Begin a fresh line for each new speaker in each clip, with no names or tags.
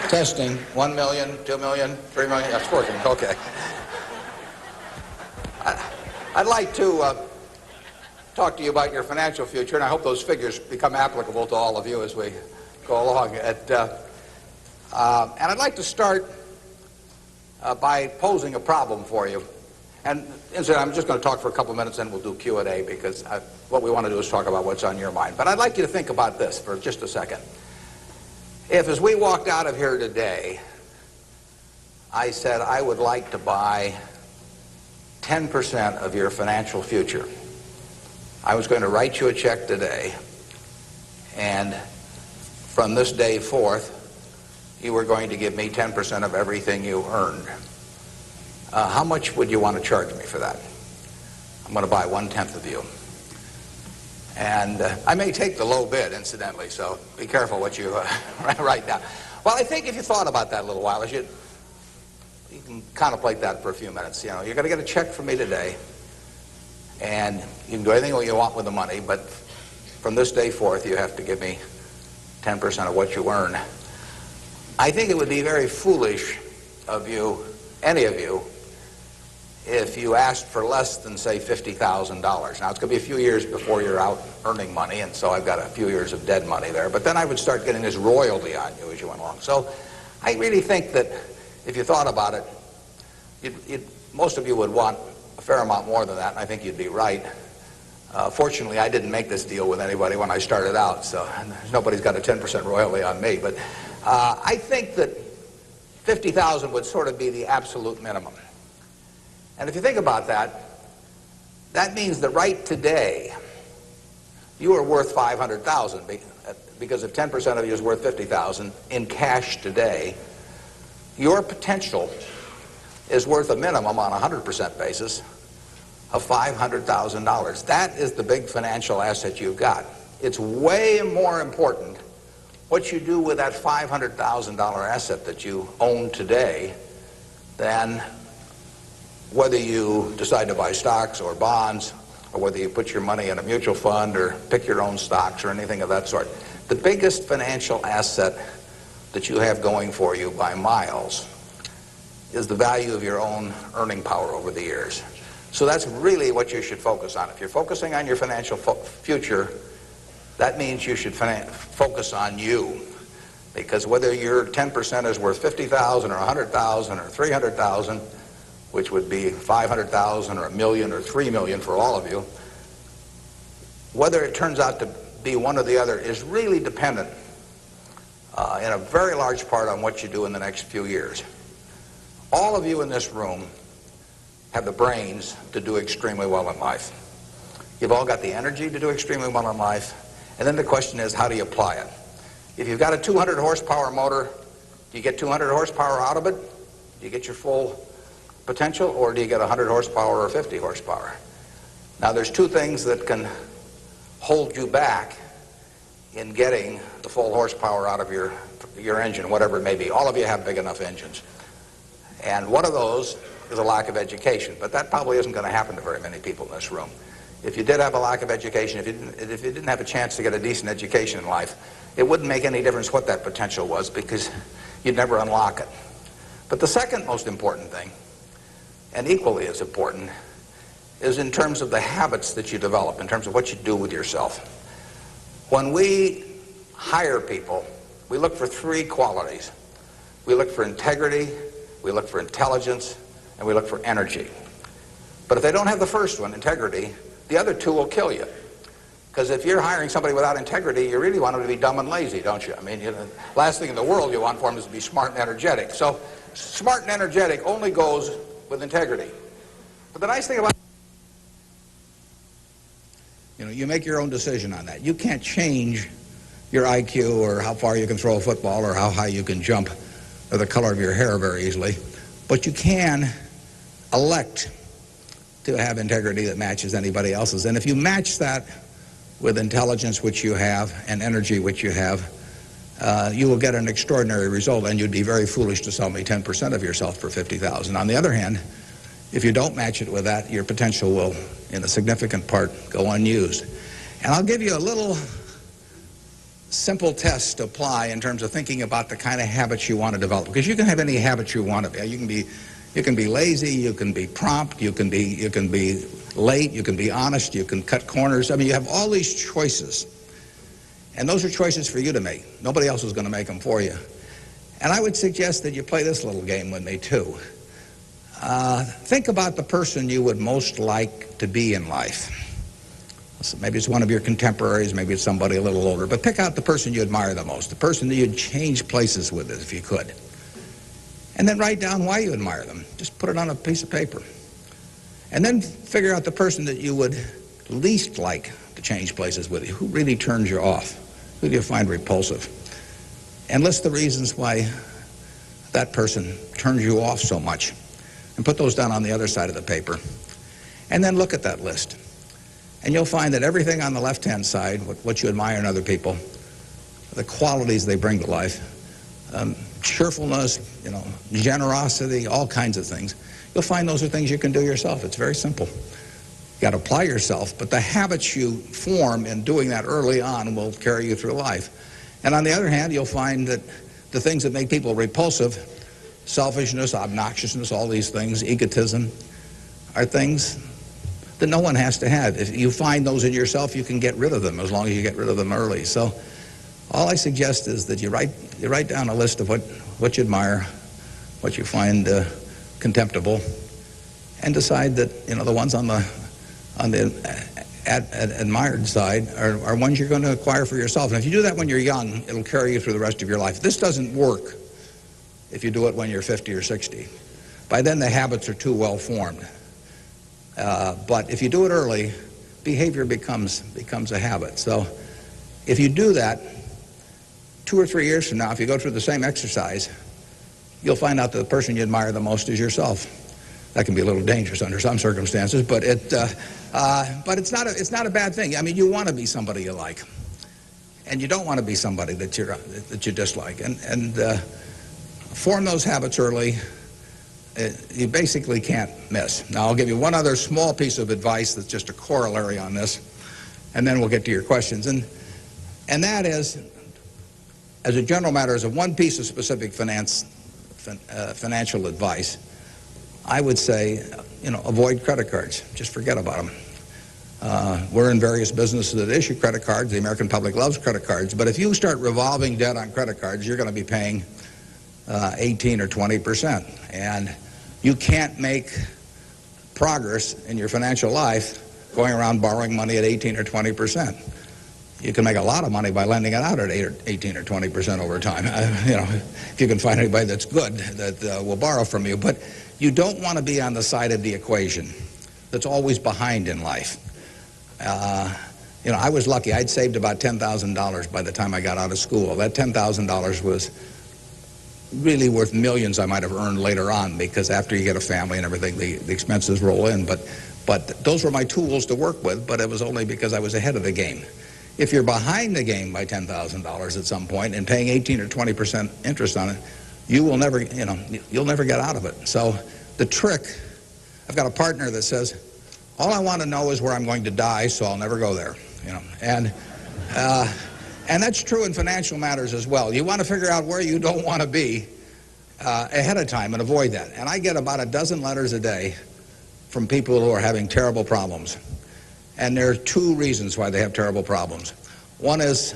Testing. 1 million, 2 million, 3 million. That's working. Okay. I'd like to talk to you about your financial future, and I hope those figures become applicable to all of you as we go along. And I'd like to start by posing a problem for you. And incidentally, I'm just going to talk for a couple minutes, and we'll do Q&A, because what we want to do is talk about what's on your mind. But I'd like you to think about this for just a second. If, as we walked out of here today, I said I would like to buy 10% of your financial future, I was going to write you a check today, and from this day forth, you were going to give me 10% of everything you earned. How much would you want to charge me for that? I'm going to buy 1/10 of you. And I may take the low bid, incidentally, so be careful what you write down. Well, I think if you thought about that a little while, you can contemplate that for a few minutes. You know, you're going to get a check from me today, and you can do anything you want with the money, but from this day forth, you have to give me 10% of what you earn. I think it would be very foolish of you, any of you, if you asked for less than, say, $50,000. Now, it's going to be a few years before you're out earning money, and so I've got a few years of dead money there. But then I would start getting this royalty on you as you went along. So I really think that if you thought about it, most of you would want a fair amount more than that, and I think you'd be right. Fortunately, I didn't make this deal with anybody when I started out, so nobody's got a 10% royalty on me. But I think that $50,000 would sort of be the absolute minimum. And if you think about that, that means that right today, you are worth $500,000, because if 10% of you is worth $50,000 in cash today, your potential is worth a minimum on a 100% basis of $500,000. That is the big financial asset you've got. It's way more important what you do with that $500,000 asset that you own today than whether you decide to buy stocks or bonds, or whether you put your money in a mutual fund or pick your own stocks or anything of that sort. The biggest financial asset that you have going for you by miles is the value of your own earning power over the years. So that's really what you should focus on. If you're focusing on your financial future, that means you should focus on you. Because whether your 10% is worth $50,000 or $100,000 or $300,000, which would be $500,000 or $1 million or $3 million for all of you, whether it turns out to be one or the other is really dependent in a very large part on what you do in the next few years. All of you in this room have the brains to do extremely well in life. You've all got the energy to do extremely well in life, and then the question is, how do you apply it? If you've got a 200 horsepower motor, do you get 200 horsepower out of it? Do you get your full potential, or do you get 100 horsepower or 50 horsepower? Now, there's two things that can hold you back in getting the full horsepower out of your engine, whatever it may be. All of you have big enough engines. And one of those is a lack of education, but that probably isn't going to happen to very many people in this room. If you did have a lack of education, if you didn't have a chance to get a decent education in life, it wouldn't make any difference what that potential was, because you'd never unlock it. But the second most important thing, and equally as important, is in terms of the habits that you develop, in terms of what you do with yourself. When we hire people, we look for three qualities. We look for integrity, we look for intelligence, and we look for energy. But if they don't have the first one, integrity, the other two will kill you. Because if you're hiring somebody without integrity, you really want them to be dumb and lazy, don't you? I mean, the last thing in the world you want for them is to be smart and energetic. So smart and energetic only goes with integrity. But the nice thing about, you make your own decision on that. You can't change your IQ or how far you can throw a football or how high you can jump or the color of your hair very easily. But you can elect to have integrity that matches anybody else's. And if you match that with intelligence, which you have, and energy, which you have, you will get an extraordinary result, and you'd be very foolish to sell me 10% of yourself for $50,000. On the other hand, if you don't match it with that, your potential will, in a significant part, go unused. And I'll give you a little simple tests to apply in terms of thinking about the kind of habits you want to develop. Because you can have any habit you want to be. You can be lazy, you can be prompt, you can be late, you can be honest, you can cut corners. I mean, you have all these choices. And those are choices for you to make. Nobody else is going to make them for you. And I would suggest that you play this little game with me, too. Think about the person you would most like to be in life. So maybe it's one of your contemporaries, maybe it's somebody a little older, but pick out the person you admire the most, the person that you'd change places with if you could. And then write down why you admire them. Just put it on a piece of paper. And then figure out the person that you would least like to change places with you. Who really turns you off? Who do you find repulsive? And list the reasons why that person turns you off so much. And put those down on the other side of the paper. And then look at that list. And you'll find that everything on the left-hand side, what you admire in other people, the qualities they bring to life, cheerfulness, generosity, all kinds of things, you'll find those are things you can do yourself. It's very simple. You got to apply yourself, but the habits you form in doing that early on will carry you through life. And on the other hand, you'll find that the things that make people repulsive, selfishness, obnoxiousness, all these things, egotism, are things that no one has to have. If you find those in yourself, you can get rid of them as long as you get rid of them early. So all I suggest is that you write down a list of what you admire, what you find contemptible, and decide that the ones on the admired side are ones you're going to acquire for yourself. And if you do that when you're young, it'll carry you through the rest of your life. This doesn't work if you do it when you're 50 or 60. By then the habits are too well formed. But if you do it early, behavior becomes a habit. So if you do that, 2 or 3 years from now, if you go through the same exercise, you'll find out that the person you admire the most is yourself. That can be a little dangerous under some circumstances, but it's not a bad thing. I mean, you want to be somebody you like, and you don't want to be somebody that you dislike. And form those habits early. You basically can't miss. Now, I'll give you one other small piece of advice that's just a corollary on this, and then we'll get to your questions. And that is, as a general matter, as a one piece of specific financial advice, I would say, avoid credit cards. Just forget about them. We're in various businesses that issue credit cards. The American public loves credit cards. But if you start revolving debt on credit cards, you're going to be paying 18 or 20%. And you can't make progress in your financial life going around borrowing money at 18 or 20%. You can make a lot of money by lending it out at 18 or 20% over time. If you can find anybody that's good that will borrow from you. But you don't want to be on the side of the equation that's always behind in life. I was lucky. I'd saved about $10,000 by the time I got out of school. That $10,000 was really worth millions I might have earned later on, because after you get a family and everything, the expenses roll in. But those were my tools to work with, but it was only because I was ahead of the game. If you're behind the game by $10,000 at some point and paying 18 or 20% interest on it, you will never, you'll never get out of it. So the trick, I've got a partner that says, all I want to know is where I'm going to die, so I'll never go there. And that's true in financial matters as well. You want to figure out where you don't want to be ahead of time and avoid that. And I get about a dozen letters a day from people who are having terrible problems. And there are two reasons why they have terrible problems. One is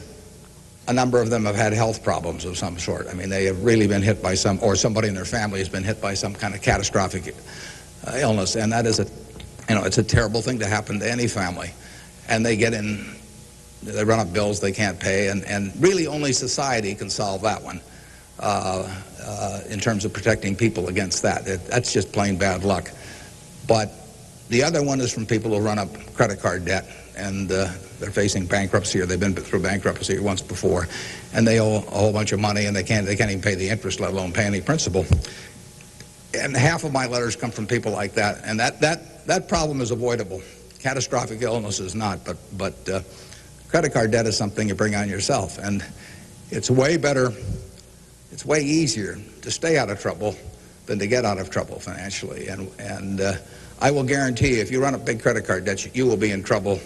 a number of them have had health problems of some sort. I mean, they have really been hit by or somebody in their family has been hit by some kind of catastrophic illness. And that is it's a terrible thing to happen to any family. And they run up bills they can't pay, and really only society can solve that one in terms of protecting people against that. That's just plain bad luck. But the other one is from people who run up credit card debt, and they're facing bankruptcy, or they've been through bankruptcy once before, and they owe a whole bunch of money, and they can't even pay the interest, let alone pay any principal. And half of my letters come from people like that, and that problem is avoidable. Catastrophic illness is not, but credit card debt is something you bring on yourself, and it's way better, it's way easier to stay out of trouble than to get out of trouble financially. And I will guarantee you, if you run up big credit card debts, you will be in trouble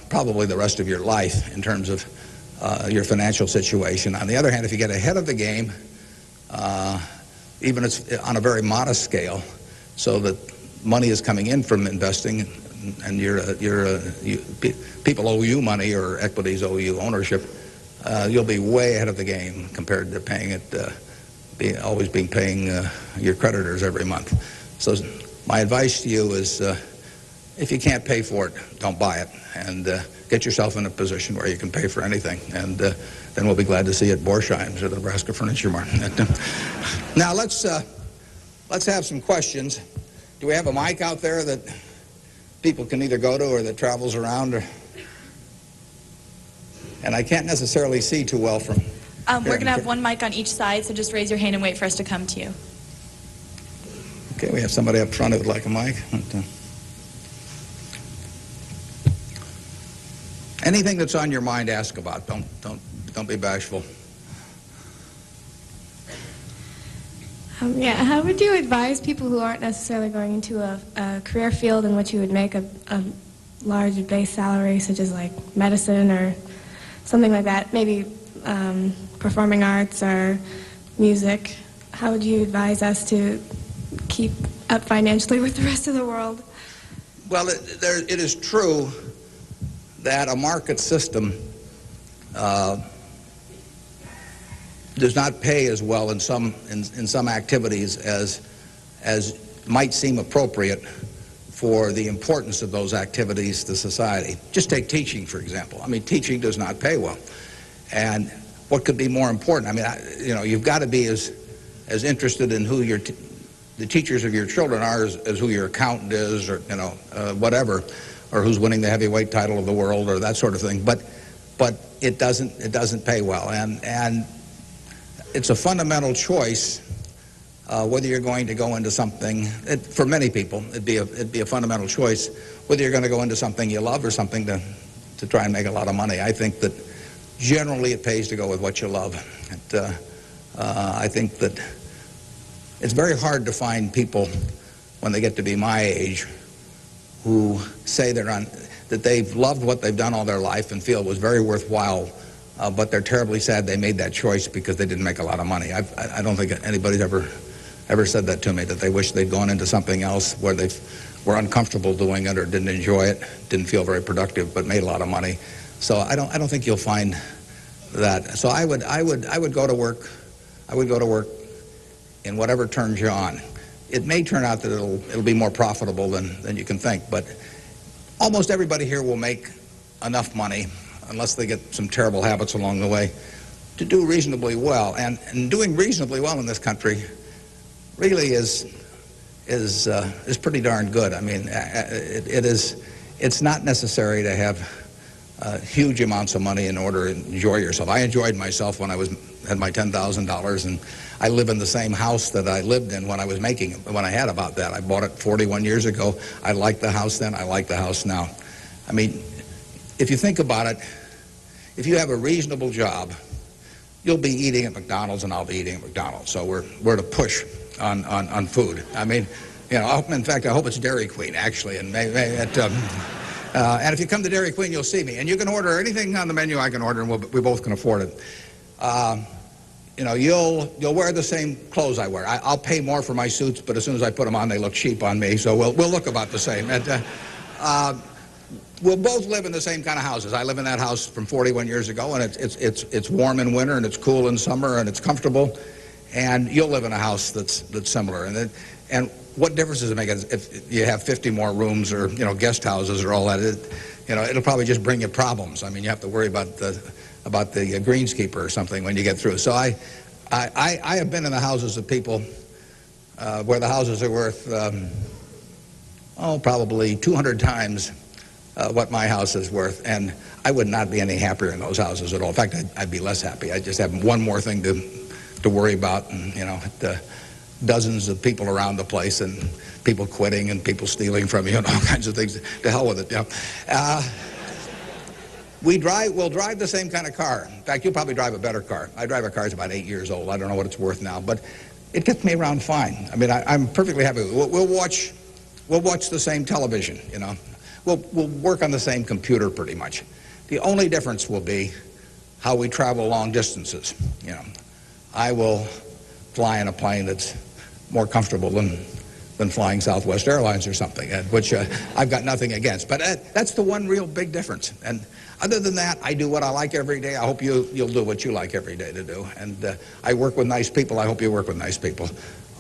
probably the rest of your life in terms of your financial situation. On the other hand, if you get ahead of the game, even it's on a very modest scale, so that money is coming in from investing, and people owe you money or equities owe you ownership, you'll be way ahead of the game compared to paying it, always paying your creditors every month. So my advice to you is, if you can't pay for it, don't buy it, and get yourself in a position where you can pay for anything, and then we'll be glad to see you at Borsheim's or the Nebraska Furniture Mart. Now let's have some questions. Do we have a mic out there that people can either go to or that travels around? And I can't necessarily see too well from
we're going to have one mic on each side, so just raise your hand and wait for us to come to you.
Okay, we have somebody up front who would like a mic. Anything that's on your mind, ask about. Don't be bashful.
Yeah, how would you advise people who aren't necessarily going into a career field in which you would make a large base salary, such as like medicine or something like that, maybe performing arts or music? How would you advise us to keep up financially with the rest of the world?
Well, it is true that a market system does not pay as well in some activities as might seem appropriate for the importance of those activities to society. Just take teaching, for example. I mean, teaching does not pay well. And what could be more important? I mean, you've got to be as interested in who the teachers of your children are as who your accountant is, or whatever, or who's winning the heavyweight title of the world, or that sort of thing. But it doesn't pay well, and it's a fundamental choice whether you're going to go into something. For many people, it'd be a fundamental choice whether you're going to go into something you love or something to try and make a lot of money. I think that generally it pays to go with what you love. I think that it's very hard to find people when they get to be my age who say that they've loved what they've done all their life and feel it was very worthwhile, but they're terribly sad they made that choice because they didn't make a lot of money. I don't think anybody's ever said that to me, that they wish they'd gone into something else where they were uncomfortable doing it or didn't enjoy it, didn't feel very productive, but made a lot of money. So I don't think you'll find that. So I would go to work. I would go to work in whatever turns you on. It may turn out that it'll be more profitable than you can think, but almost everybody here will make enough money, unless they get some terrible habits along the way, to do reasonably well. And doing reasonably well in this country really is pretty darn good. I mean, it's not necessary to have huge amounts of money in order to enjoy yourself. I enjoyed myself when I had my $10,000, and I live in the same house that I lived in when I had about that. I bought it 41 years ago. I liked the house then. I like the house now. I mean, if you think about it, if you have a reasonable job, you'll be eating at McDonald's and I'll be eating at McDonald's. So we're at a push on food. I mean, in fact, I hope it's Dairy Queen, actually, and and if you come to Dairy Queen, you'll see me. And you can order anything on the menu I can order, and we both can afford it. You'll wear the same clothes I wear. I'll pay more for my suits, but as soon as I put them on, they look cheap on me. So we'll look about the same. We'll both live in the same kind of houses. I live in that house from 41 years ago, and it's warm in winter, and it's cool in summer, and it's comfortable. And you'll live in a house that's similar. And what difference does it make if you have 50 more rooms or guest houses or all that? It'll probably just bring you problems. I mean, you have to worry about the greenskeeper or something when you get through. So I have been in the houses of people where the houses are worth probably 200 times what my house is worth, and I would not be any happier in those houses at all. In fact, I'd be less happy. I'd just have one more thing to worry about, and dozens of people around the place, and people quitting, and people stealing from you, and all kinds of things. To hell with it. We'll drive the same kind of car. In fact, you'll probably drive a better car. I drive a car that's about 8 years old. I don't know what it's worth now, but it gets me around fine. I mean, I'm perfectly happy. We'll watch the same television. We'll work on the same computer pretty much. The only difference will be how we travel long distances. You know, I will fly in a plane that's more comfortable than flying Southwest Airlines or something, which I've got nothing against. But that's the one real big difference. And other than that, I do what I like every day. I hope you'll do what you like every day to do. And I work with nice people. I hope you work with nice people.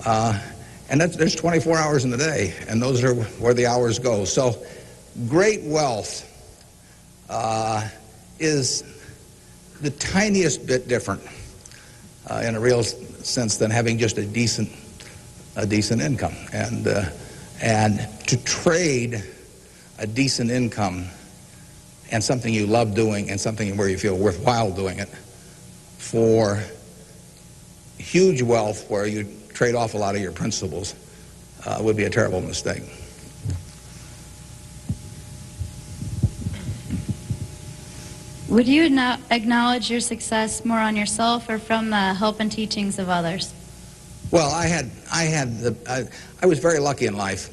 And there's 24 hours in the day, and those are where the hours go. So great wealth is the tiniest bit different in a real sense than having just a decent income. And to trade a decent income and something you love doing and something where you feel worthwhile doing it for huge wealth where you trade off a lot of your principles would be a terrible mistake.
Would you acknowledge your success more on yourself or from the help and teachings of others?
Well, I was very lucky in life.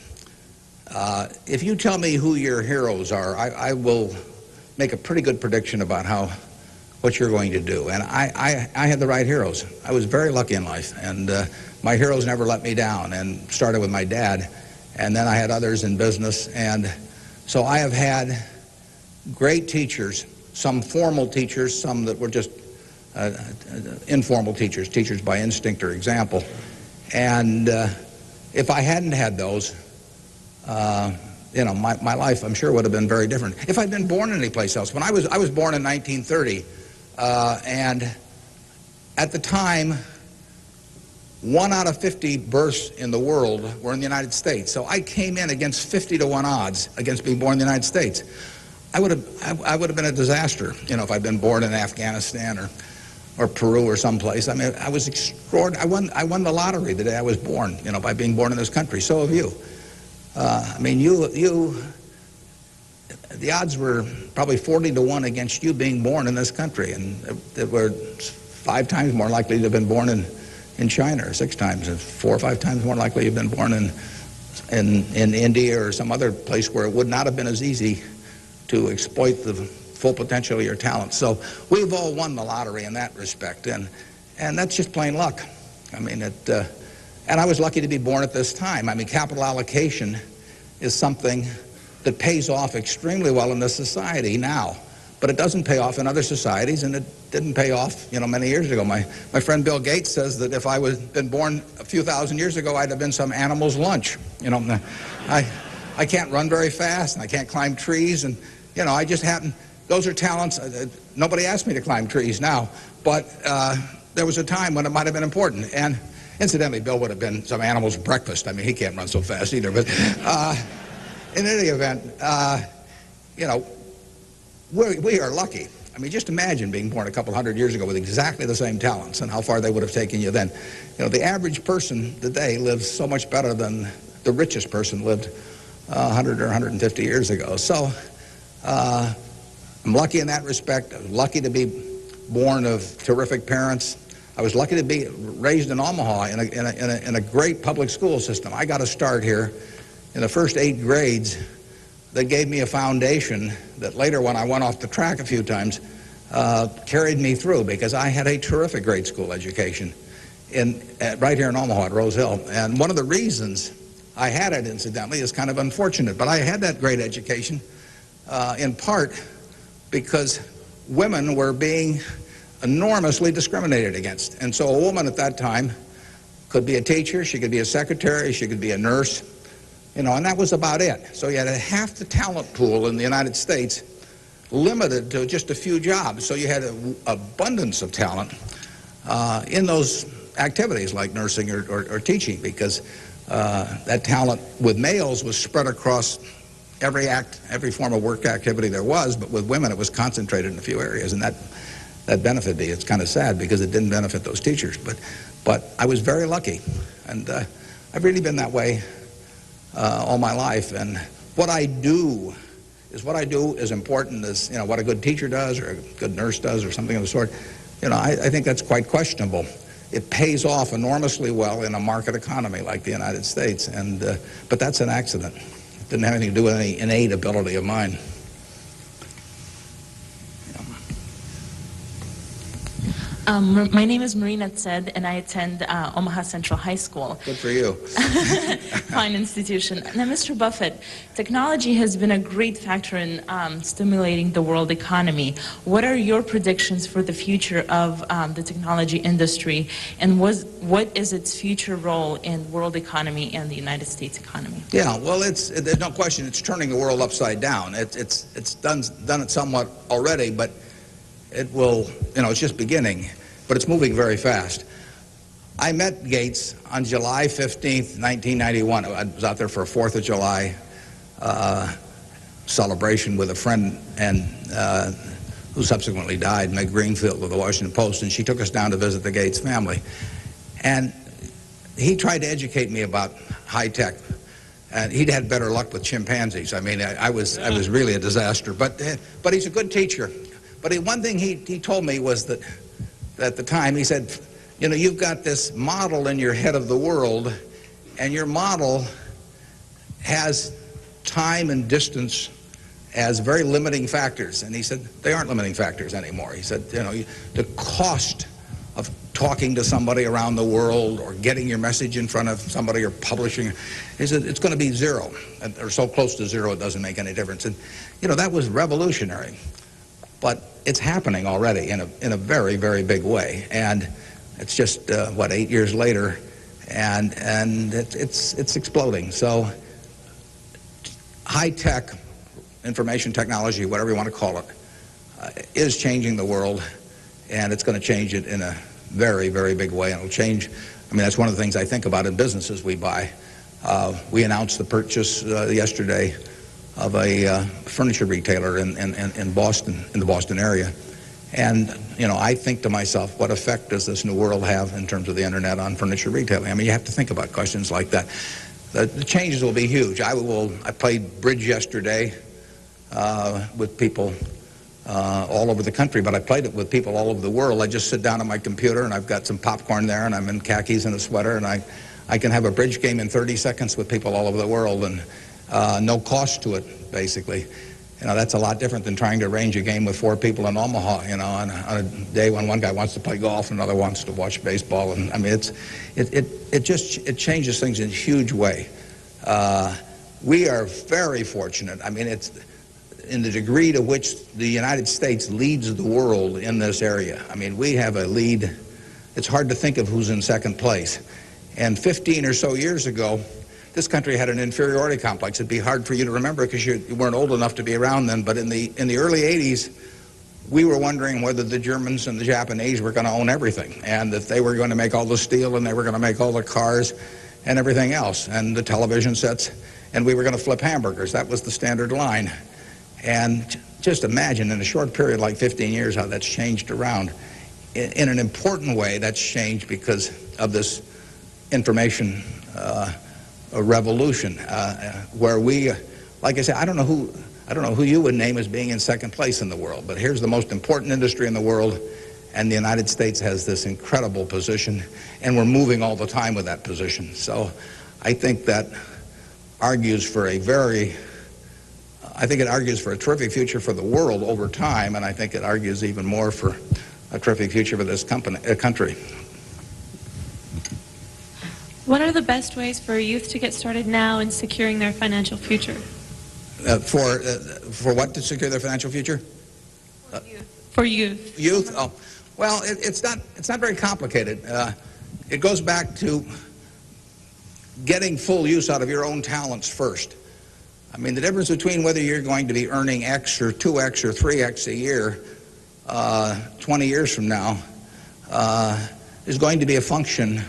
If you tell me who your heroes are, I will make a pretty good prediction about what you're going to do. And I had the right heroes. I was very lucky in life, and my heroes never let me down. And started with my dad, and then I had others in business, and so I have had great teachers. Some formal teachers, some that were just informal teachers by instinct or example. And if I hadn't had those, you know, my life, I'm sure, would have been very different. If I'd been born any place else. When I was born in 1930, and at the time, 1 out of 50 births in the world were in the United States. So I came in against 50 to 1 odds against being born in the United States. I would have been a disaster, you know, if I'd been born in Afghanistan or Peru or someplace. I mean, I was extraordinary. I won the lottery the day I was born, you know, by being born in this country. So have you. I mean, the odds were probably 40 to 1 against you being born in this country, and they were 5 times more likely to have been born in China, or 6 times, and 4 or 5 times more likely to have been born in India or some other place where it would not have been as easy to exploit the full potential of your talent. So we've all won the lottery in that respect, and that's just plain luck. I mean, and I was lucky to be born at this time. I mean, capital allocation is something that pays off extremely well in this society now, but it doesn't pay off in other societies, and it didn't pay off, you know, many years ago. My friend Bill Gates says that if I been born a few thousand years ago, I'd have been some animal's lunch. You know, I can't run very fast, and I can't climb trees, and you know, I just happen. Those are talents. Nobody asked me to climb trees now, but there was a time when it might have been important. And incidentally, Bill would have been some animal's breakfast. I mean, he can't run so fast either. But in any event, you know, we are lucky. I mean, just imagine being born a couple hundred years ago with exactly the same talents and how far they would have taken you then. You know, the average person today lives so much better than the richest person lived 100 or 150 years ago. So I'm lucky in that respect. I was lucky to be born of terrific parents. I was lucky to be raised in Omaha in a great public school system. I got a start here in the first 8 grades that gave me a foundation that later, when I went off the track a few times, carried me through, because I had a terrific grade school education right here in Omaha at Rose Hill. And one of the reasons I had it, incidentally, is kind of unfortunate, but I had that great education in part because women were being enormously discriminated against. And so a woman at that time could be a teacher, she could be a secretary, she could be a nurse, you know, and that was about it. So you had half the talent pool in the United States limited to just a few jobs. So you had an abundance of talent in those activities like nursing or teaching, because that talent with males was spread across every form of work activity there was, but with women it was concentrated in a few areas, and that benefited me. It's kind of sad because it didn't benefit those teachers, but I was very lucky, and I've really been that way all my life. And what I do is important as, you know, what a good teacher does or a good nurse does or something of the sort. You know, I think that's quite questionable. It pays off enormously well in a market economy like the United States, and but that's an accident. It didn't have anything to do with any innate ability of mine.
My name is Marina Tsed, and I attend Omaha Central High School.
Good for you.
Fine institution. Now, Mr. Buffett, technology has been a great factor in stimulating the world economy. What are your predictions for the future of the technology industry, and what is its future role in world economy and the United States economy?
Yeah, well, there's no question it's turning the world upside down. It's done it somewhat already, but it will, it's just beginning, but it's moving very fast. I met Gates on July 15th, 1991. I was out there for a 4th of July celebration with a friend and who subsequently died, Meg Greenfield of the Washington Post, and she took us down to visit the Gates family. And he tried to educate me about high tech, and he'd had better luck with chimpanzees. I mean, I was really a disaster, but he's a good teacher. But one thing he told me was that at the time, he said, you've got this model in your head of the world, and your model has time and distance as very limiting factors. And he said, they aren't limiting factors anymore. He said, the cost of talking to somebody around the world or getting your message in front of somebody or publishing, he said, it's going to be zero, or so close to zero it doesn't make any difference. And, that was revolutionary. But it's happening already in a very, very big way. And it's just, 8 years later, and it's exploding. So high-tech information technology, whatever you want to call it, is changing the world, and it's going to change it in a very, very big way. And it'll change, that's one of the things I think about in businesses we buy. We announced the purchase yesterday of a furniture retailer in Boston, in the Boston area. And, I think to myself, what effect does this new world have in terms of the internet on furniture retailing? You have to think about questions like that. The changes will be huge. I played bridge yesterday with people all over the country, but I played it with people all over the world. I just sit down on my computer, and I've got some popcorn there, and I'm in khakis and a sweater, and I can have a bridge game in 30 seconds with people all over the world, and no cost to it, basically. That's a lot different than trying to arrange a game with 4 people in Omaha, on a day when one guy wants to play golf and another wants to watch baseball. And it changes things in a huge way. We are very fortunate. It's in the degree to which the United States leads the world in this area. We have a lead. It's hard to think of who's in second place. And 15 or so years ago, this country had an inferiority complex. It'd be hard for you to remember because you weren't old enough to be around then, but in the early 80s, we were wondering whether the Germans and the Japanese were going to own everything, and that they were going to make all the steel, and they were going to make all the cars and everything else, and the television sets, and we were going to flip hamburgers. That was the standard line. And just imagine in a short period like 15 years how that's changed around. In an important way, that's changed because of this information a revolution, where we, like I said, I don't know who you would name as being in second place in the world, but here's the most important industry in the world, and the United States has this incredible position, and we're moving all the time with that position. So I think that argues for it argues for a terrific future for the world over time, and I think it argues even more for a terrific future for this country.
What are the best ways for youth to get started now in securing their financial future?
For what to secure their financial future?
For youth.
Youth? Oh, well, it's not very complicated. It goes back to getting full use out of your own talents first. The difference between whether you're going to be earning X or 2X or 3X a year 20 years from now is going to be a function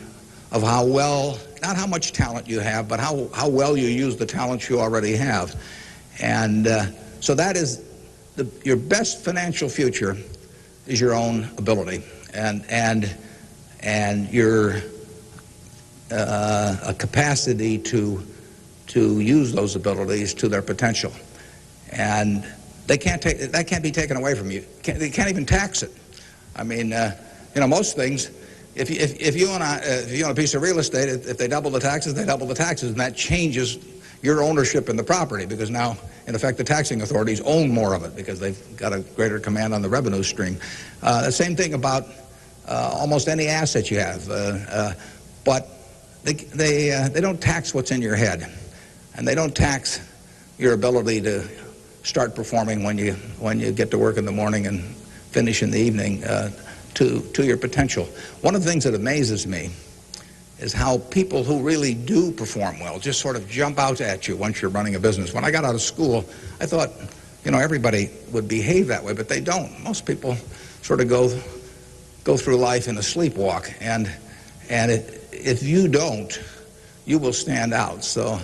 of how well, not how much talent you have, but how well you use the talents you already have. And so that is your best financial future is your own ability and your a capacity to use those abilities to their potential. And that can't be taken away from you. They can't even tax it. Most things, if you own a piece of real estate, if they double the taxes, they double the taxes, and that changes your ownership in the property, because now, in effect, the taxing authorities own more of it because they've got a greater command on the revenue stream. The same thing about almost any asset you have. But they don't tax what's in your head, and they don't tax your ability to start performing when you get to work in the morning and finish in the evening to your potential. One of the things that amazes me is how people who really do perform well just sort of jump out at you once you're running a business. When I got out of school, I thought, everybody would behave that way, but they don't. Most people sort of go through life in a sleepwalk, and if you don't, you will stand out. So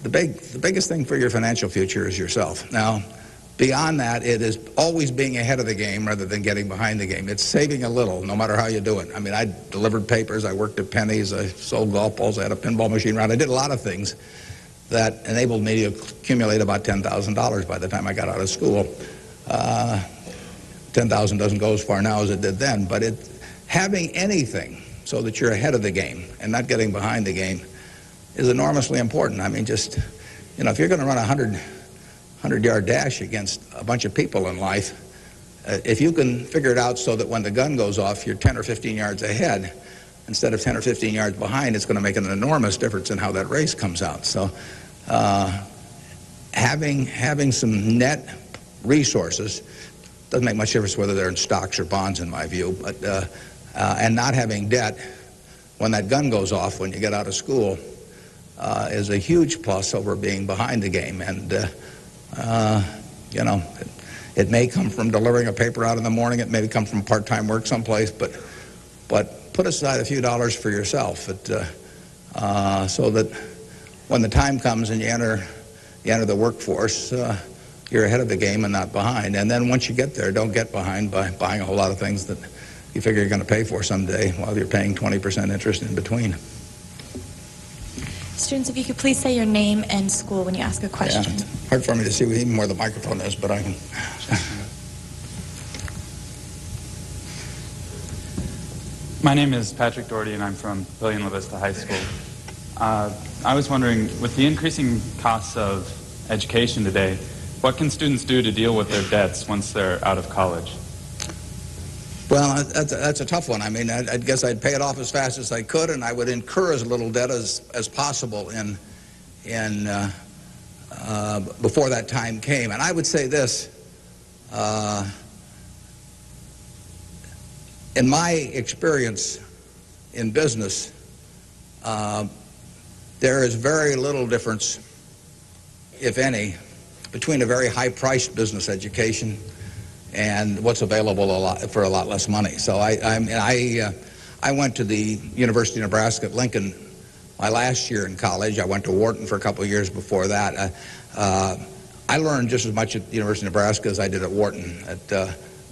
the biggest thing for your financial future is yourself. Now, beyond that, it is always being ahead of the game rather than getting behind the game. It's saving a little, no matter how you do it. I mean, I delivered papers, I worked at Penny's, I sold golf balls, I had a pinball machine around. I did a lot of things that enabled me to accumulate about $10,000 by the time I got out of school. 10,000 doesn't go as far now as it did then, but having anything so that you're ahead of the game and not getting behind the game is enormously important. I mean, just, if you're going to run a 100-yard dash against a bunch of people in life, if you can figure it out so that when the gun goes off, you're 10 or 15 yards ahead instead of 10 or 15 yards behind, it's going to make an enormous difference in how that race comes out. So having some net resources doesn't make much difference whether they're in stocks or bonds, in my view, but and not having debt when that gun goes off when you get out of school is a huge plus over being behind the game. And it may come from delivering a paper out in the morning, it may come from part-time work someplace, but put aside a few dollars for yourself so that when the time comes and you enter the workforce, you're ahead of the game and not behind. And then once you get there, don't get behind by buying a whole lot of things that you figure you're going to pay for someday while you're paying 20% interest in between.
Students, if you could please say your name and school when you ask a question.
Yeah, it's hard for me to see even where the microphone is, but I can.
My name is Patrick Doherty, and I'm from William La Vista High School. I was wondering, with the increasing costs of education today, what can students do to deal with their debts once they're out of college?
Well, that's a tough one. I mean, I guess I'd pay it off as fast as I could, and I would incur as little debt as possible before that time came. And I would say this, in my experience in business, there is very little difference, if any, between a very high-priced business education and what's available for a lot less money. So I went to the University of Nebraska at Lincoln my last year in college. I went to Wharton for a couple of years before that. I learned just as much at the University of Nebraska as I did at Wharton.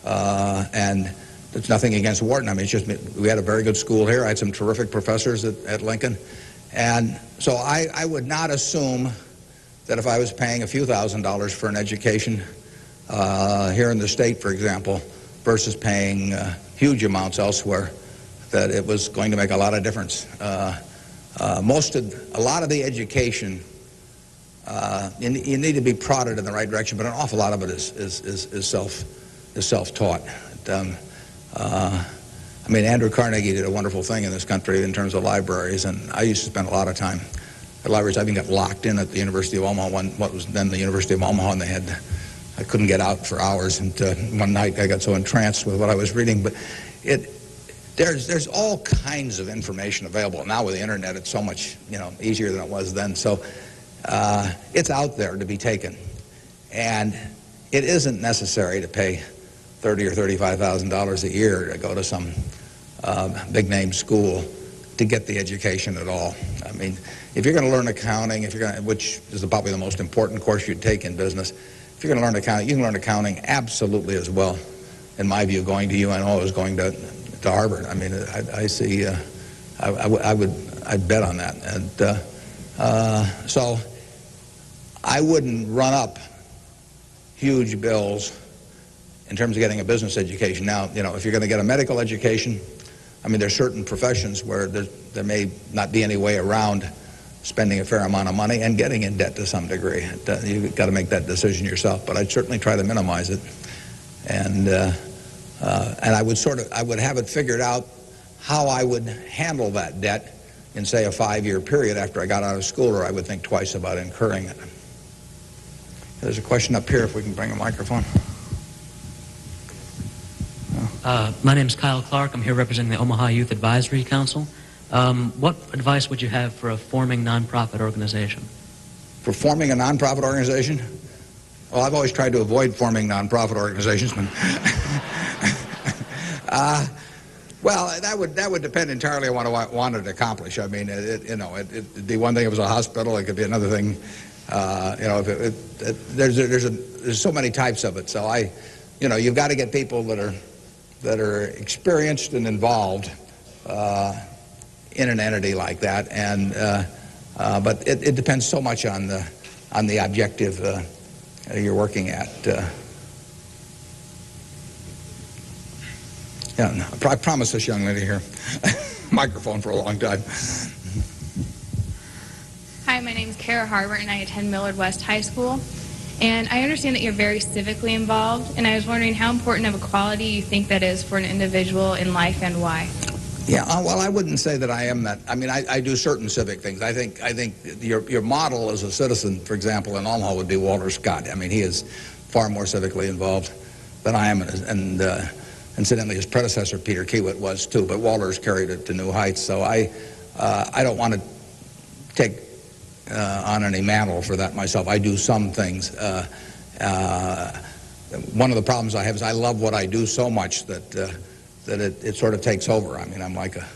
And there's nothing against Wharton. I mean, it's just we had a very good school here. I had some terrific professors at Lincoln. And so I would not assume that if I was paying a few $1,000s for an education here in the state, for example, versus paying huge amounts elsewhere, that it was going to make a lot of difference. A lot of the education, you need to be prodded in the right direction, but an awful lot of it is self-taught. I mean, Andrew Carnegie did a wonderful thing in this country in terms of libraries, and I used to spend a lot of time at libraries. I even got locked in at the University of Omaha, what was then the University of Omaha, and I couldn't get out for hours. And one night I got so entranced with what I was reading. But there's all kinds of information available now with the internet. It's so much easier than it was then. So it's out there to be taken, and it isn't necessary to pay $30,000 or $35,000 a year to go to some big name school to get the education at all. I mean, if you're going to learn accounting, which is probably the most important course you'd take in business, if you're going to learn accounting, you can learn accounting absolutely as well, in my view, going to UNO as going to Harvard. I mean, I see, I'd bet on that. And so I wouldn't run up huge bills in terms of getting a business education. Now, if you're going to get a medical education, I mean, there's certain professions where there may not be any way around spending a fair amount of money and getting in debt to some degree. You've got to make that decision yourself, but I'd certainly try to minimize it. And And I would have it figured out how I would handle that debt in, say, a 5-year period after I got out of school, or I would think twice about incurring it. There's a question up here, if we can bring a microphone.
My name is Kyle Clark. I'm here representing the Omaha Youth Advisory Council. What advice would you have for a forming nonprofit organization?
For forming a nonprofit organization? Well, I've always tried to avoid forming nonprofit organizations. Well, that would depend entirely on what I wanted to accomplish. I mean, it'd be one thing if it was a hospital. It could be another thing. There's so many types of it. So you've got to get people that are experienced and involved in an entity like that. And but it depends so much on the objective you're working at. Yeah, no, I promised this young lady here microphone for a long time.
Hi, my name is Kara Harbert, and I attend Millard West High School. And I understand that you're very civically involved, and I was wondering how important of a quality you think that is for an individual in life and why.
Yeah, well, I wouldn't say that I am that. I mean, I do certain civic things. I think your model as a citizen, for example, in Omaha would be Walter Scott. I mean, he is far more civically involved than I am, and incidentally, his predecessor, Peter Kiewit, was too, but Walter's carried it to new heights. So I don't want to take on any mantle for that myself. I do some things. One of the problems I have is I love what I do so much that it sort of takes over. I mean, I'm like a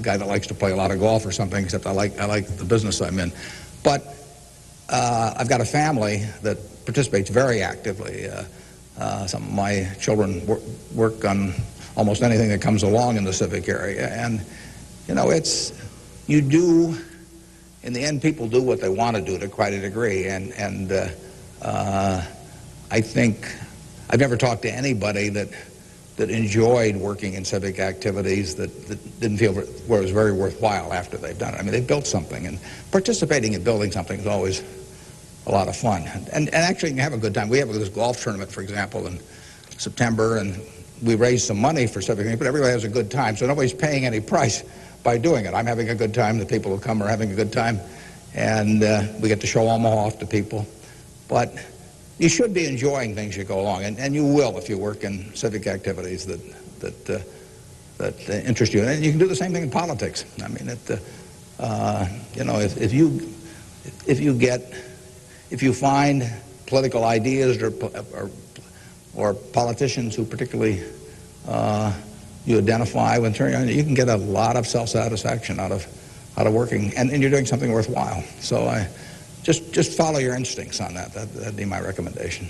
guy that likes to play a lot of golf or something, except I like the business I'm in. But I've got a family that participates very actively. Some of my children work on almost anything that comes along in the civic area. And, in the end, people do what they want to do to quite a degree. And I think I've never talked to anybody that enjoyed working in civic activities that didn't feel where it was very worthwhile after they've done it. I mean, they built something, and participating in building something is always a lot of fun. And actually, you can have a good time. We have this golf tournament, for example, in September, and we raise some money for civic things, but everybody has a good time, so nobody's paying any price by doing it. I'm having a good time. The people who come are having a good time, and we get to show Omaha off to people. But you should be enjoying things you go along, and you will if you work in civic activities that interest you. And you can do the same thing in politics. I mean, if you find political ideas or politicians who particularly you identify with, you can get a lot of self-satisfaction out of working, and you're doing something worthwhile. So just follow your instincts on that. That'd be my recommendation.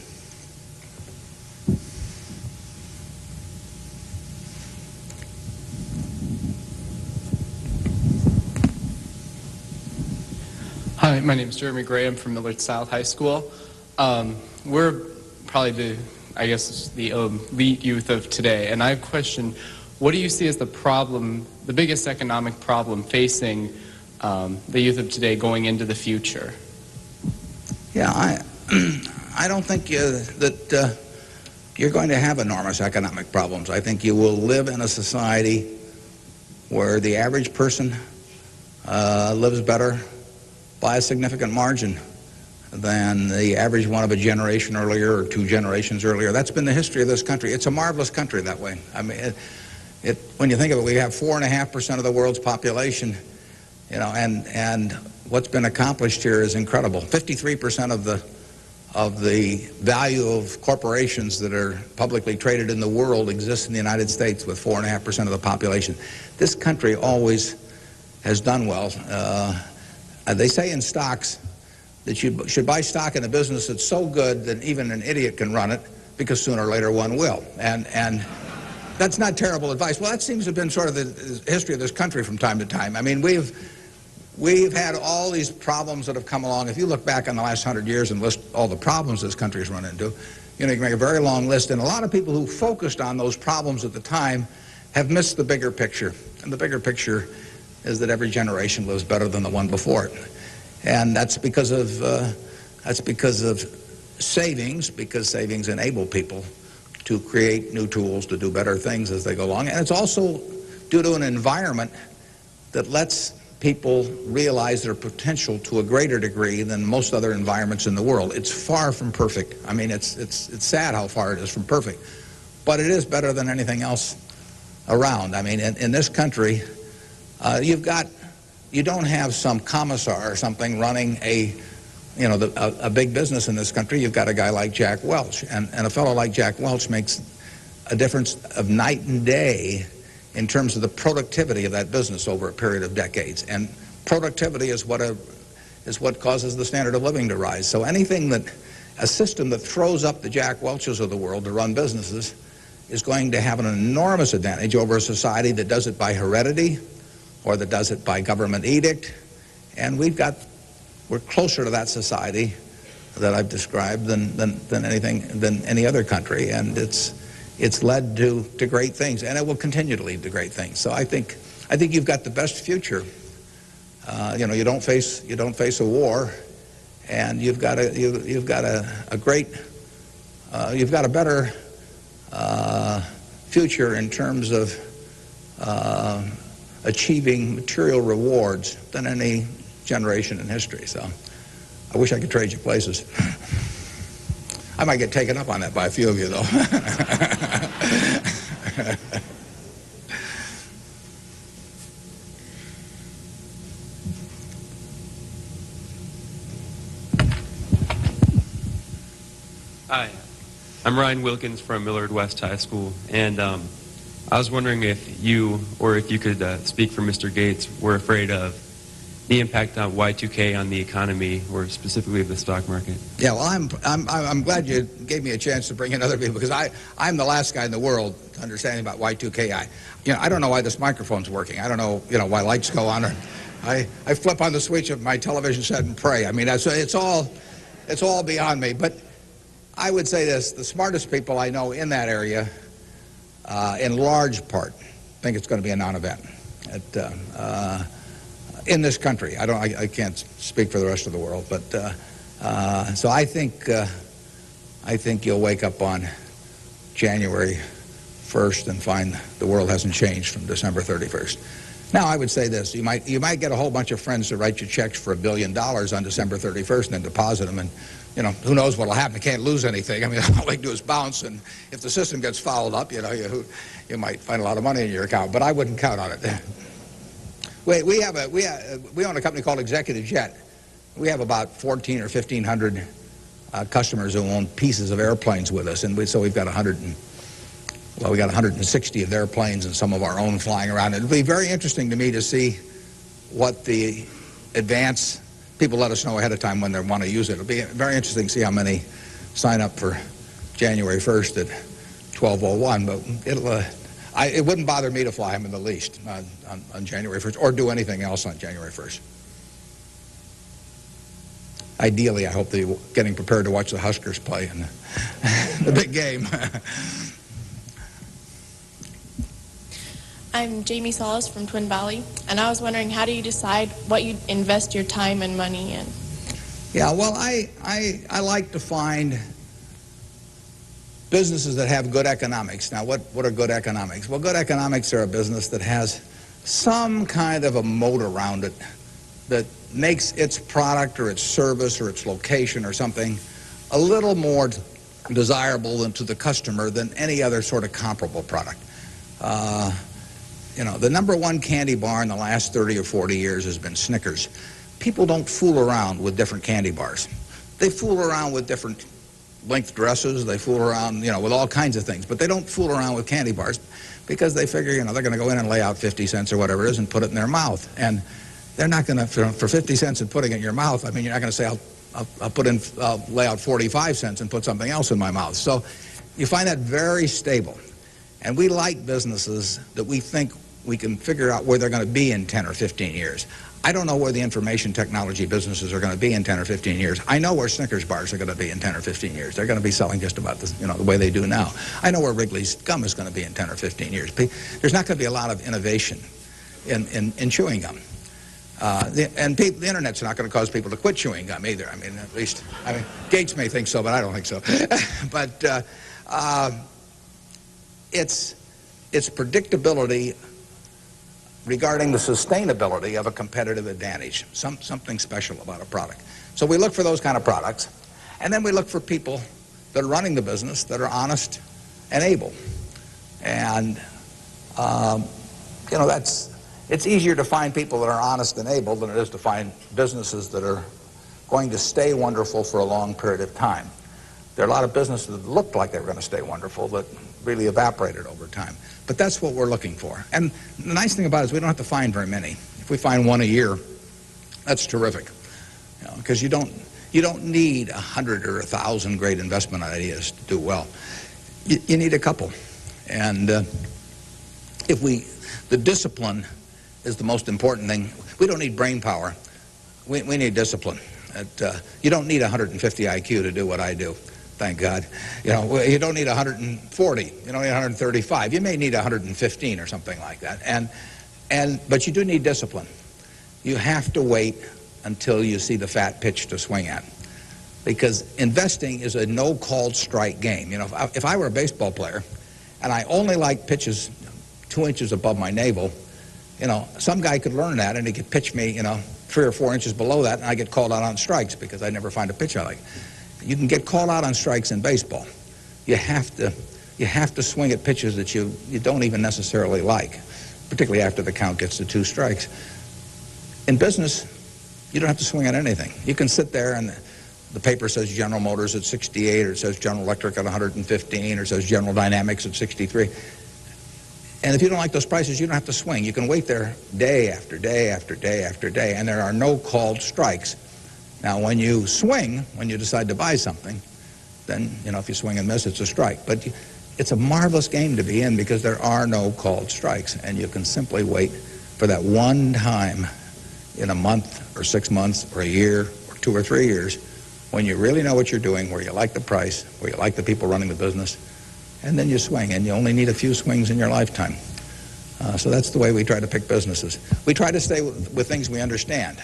Hi, my name is Jeremy Graham from Millard South High School. We're probably the elite youth of today, and I have a question. What do you see as the biggest economic problem facing the youth of today going into the future?
Yeah, I don't think that you're going to have enormous economic problems. I think you will live in a society where the average person lives better by a significant margin than the average one of a generation earlier or 2 generations earlier. That's been the history of this country. It's a marvelous country that way. I mean, when you think of it, we have 4.5% of the world's population, and what's been accomplished here is incredible. 53% of the value of corporations that are publicly traded in the world exists in the United States with 4.5% of the population. This country always has done well. They say in stocks that you should buy stock in a business that's so good that even an idiot can run it, because sooner or later one will. And that's not terrible advice. Well, that seems to have been sort of the history of this country from time to time. I mean, we've had all these problems that have come along. If you look back on the last 100 years and list all the problems this country has run into, you can make a very long list. And a lot of people who focused on those problems at the time have missed the bigger picture. And the bigger picture is that every generation lives better than the one before it. And that's because of savings, because savings enable people to create new tools to do better things as they go along. And it's also due to an environment that lets people realize their potential to a greater degree than most other environments in the world. It's far from perfect. I mean, it's sad how far it is from perfect. But it is better than anything else around. I mean, in this country, you don't have some commissar or something running a big business in this country. You've got a guy like Jack Welch. And a fellow like Jack Welch makes a difference of night and day in terms of the productivity of that business over a period of decades. And productivity is what causes the standard of living to rise. So a system that throws up the Jack Welches of the world to run businesses is going to have an enormous advantage over a society that does it by heredity or that does it by government edict. And we're closer to that society that I've described than any other country. And it's led to great things, and it will continue to lead to great things. So I think you've got the best future. You don't face a war, and you've got a better future in terms of achieving material rewards than any generation in history. So I wish I could trade you places. I might get taken up on that by a few of you, though.
Hi, I'm Ryan Wilkins from Millard West High School, and I was wondering if you could speak for Mr. Gates were afraid of the impact on Y2K on the economy, or specifically the stock market.
Yeah, well, I'm glad you gave me a chance to bring in other people, because I'm the last guy in the world understanding about Y2K. I don't know why this microphone's working. I don't know why lights go on. Or I flip on the switch of my television set and pray. I mean, it's all beyond me. But I would say this: the smartest people I know in that area, in large part, think it's going to be a non-event. In this country. I can't speak for the rest of the world, but so I think you'll wake up on January 1st and find the world hasn't changed from December 31st. Now, I would say this: you might get a whole bunch of friends to write you checks for $1 billion on December 31st and then deposit them, and who knows what'll happen? You can't lose anything. I mean, all they do is bounce, and if the system gets fouled up, you might find a lot of money in your account. But I wouldn't count on it. We own a company called Executive Jet. We have about 1,400 or 1,500 customers who own pieces of airplanes with us, and so we've got 160 of their planes and some of our own flying around. It'll be very interesting to me to see what the advance people let us know ahead of time when they want to use it. It'll be very interesting to see how many sign up for January 1st at 12:01. But it wouldn't bother me to fly them in the least on January 1st or do anything else on January 1st. Ideally, I hope they're getting prepared to watch the Huskers play in the big game.
I'm Jamie Solis from Twin Valley, and I was wondering, how do you decide what you invest your time and money in?
Yeah, well, I like to find businesses that have good economics. Now, what are good economics? Well, good economics are a business that has some kind of a moat around it that makes its product or its service or its location or something a little more desirable to the customer than any other sort of comparable product. The number one candy bar in the last 30 or 40 years has been Snickers. People don't fool around with different candy bars. They fool around with different length dresses. They fool around, with all kinds of things. But they don't fool around with candy bars because they figure, they're going to go in and lay out 50 cents or whatever it is and put it in their mouth. And they're not going to, for 50 cents and putting it in your mouth, I mean, you're not going to say, I'll lay out 45 cents and put something else in my mouth. So you find that very stable. And we like businesses that we think we can figure out where they're going to be in 10 or 15 years. I don't know where the information technology businesses are going to be in 10 or 15 years. I know where Snickers bars are going to be in 10 or 15 years. They're going to be selling just about the way they do now. I know where Wrigley's gum is going to be in 10 or 15 years. There's not going to be a lot of innovation in chewing gum. The Internet's not going to cause people to quit chewing gum either. Gates may think so, but I don't think so. But it's predictability regarding the sustainability of a competitive advantage, something special about a product. So we look for those kind of products, and then we look for people that are running the business that are honest and able. And, you know, it's easier to find people that are honest and able than it is to find businesses that are going to stay wonderful for a long period of time. There are a lot of businesses that looked like they were going to stay wonderful that really evaporated over time. But that's what we're looking for. And the nice thing about it is we don't have to find very many. If we find one a year, that's terrific. Because you don't need 100 or 1,000 great investment ideas to do well. You need a couple. And the discipline is the most important thing. We don't need brain power. We need discipline. You don't need 150 IQ to do what I do. Thank God. You know, you don't need 140. You don't need 135. You may need 115 or something like that. But you do need discipline. You have to wait until you see the fat pitch to swing at. Because investing is a no-called strike game. You know, if I were a baseball player and I only liked pitches 2 inches above my navel, you know, some guy could learn that and he could pitch me, you know, 3 or 4 inches below that, and I get called out on strikes because I never find a pitch I like. You can get called out on strikes in baseball. You have to swing at pitches that you don't even necessarily like, particularly after the count gets to 2 strikes. In business, you don't have to swing at anything. You can sit there and the paper says General Motors at 68, or it says General Electric at 115, or it says General Dynamics at 63. And if you don't like those prices, you don't have to swing. You can wait there day after day after day after day, and there are no called strikes. Now, when you swing, when you decide to buy something, then, you know, if you swing and miss, it's a strike. But it's a marvelous game to be in because there are no called strikes, and you can simply wait for that one time in a month or 6 months or a year or 2 or 3 years when you really know what you're doing, where you like the price, where you like the people running the business, and then you swing, and you only need a few swings in your lifetime. So that's the way we try to pick businesses. We try to stay with things we understand.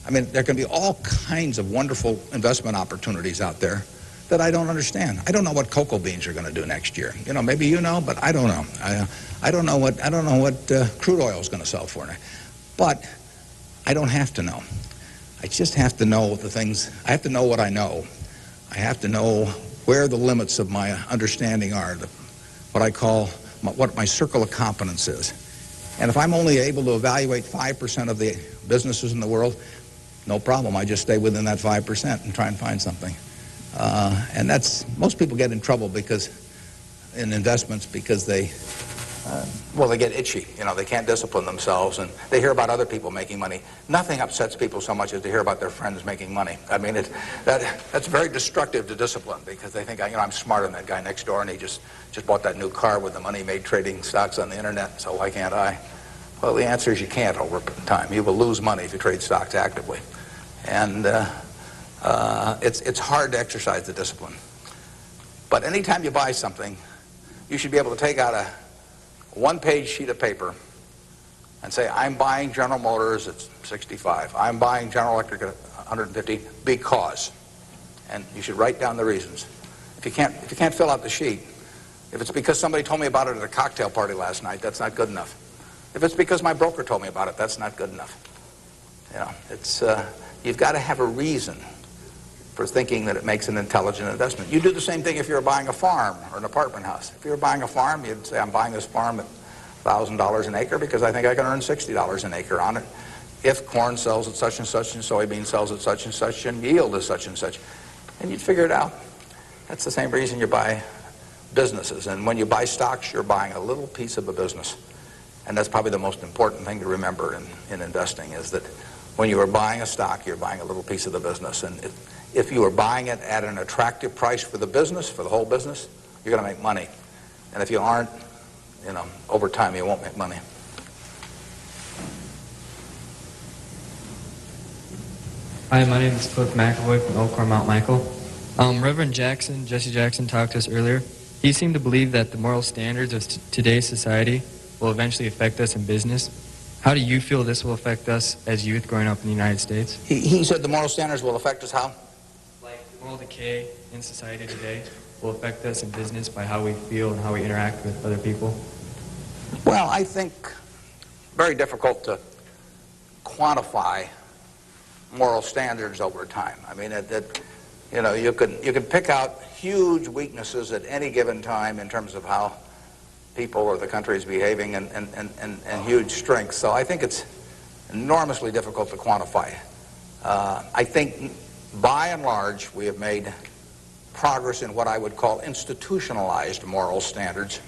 I mean, there can be all kinds of wonderful investment opportunities out there that I don't understand. I don't know what cocoa beans are going to do next year. You know, maybe you know, but I don't know. I don't know what crude oil is going to sell for. But I don't have to know. I just have to know the things. I have to know what I know. I have to know where the limits of my understanding are, what I call what my circle of competence is. And if I'm only able to evaluate 5% of the businesses in the world, no problem. I just stay within that 5% and try and find something. And that's, most people get in trouble because, in investments, because they get itchy. You know, they can't discipline themselves, and they hear about other people making money. Nothing upsets people so much as to hear about their friends making money. I mean, that's very destructive to discipline because they think, you know, I'm smarter than that guy next door, and he just bought that new car with the money he made trading stocks on the internet, so why can't I? Well, the answer is you can't over time. You will lose money if you trade stocks actively. And it's hard to exercise the discipline. But anytime you buy something, you should be able to take out a one-page sheet of paper and say, I'm buying General Motors at 65. I'm buying General Electric at 150 because. And you should write down the reasons. If you can't fill out the sheet, if it's because somebody told me about it at a cocktail party last night, that's not good enough. If it's because my broker told me about it, that's not good enough. You know, it's you've got to have a reason for thinking that it makes an intelligent investment. You do the same thing if you're buying a farm or an apartment house. If you're buying a farm, you'd say, I'm buying this farm at $1,000 an acre because I think I can earn $60 an acre on it if corn sells at such and such and soybean sells at such and such and yield is such and such. And you'd figure it out. That's the same reason you buy businesses. And when you buy stocks, you're buying a little piece of a business. And that's probably the most important thing to remember in investing is that when you are buying a stock, you're buying a little piece of the business. And if you are buying it at an attractive price for the business, for the whole business, you're going to make money. And if you aren't, you know, over time you won't make money.
Hi, my name is Cliff McAvoy from Elkhorn, Mount Michael. Reverend Jesse Jackson talked to us earlier. He seemed to believe that the moral standards of today's society will eventually affect us in business. How do you feel this will affect us as youth growing up in the United States?
He said the moral standards will affect us how?
Like moral decay in society today will affect us in business by how we feel and how we interact with other people?
Well, I think very difficult to quantify moral standards over time. I mean, you know, you can pick out huge weaknesses at any given time in terms of how people or the country is behaving, and huge strengths. So I think it's enormously difficult to quantify. I think, by and large, we have made progress in what I would call institutionalized moral standards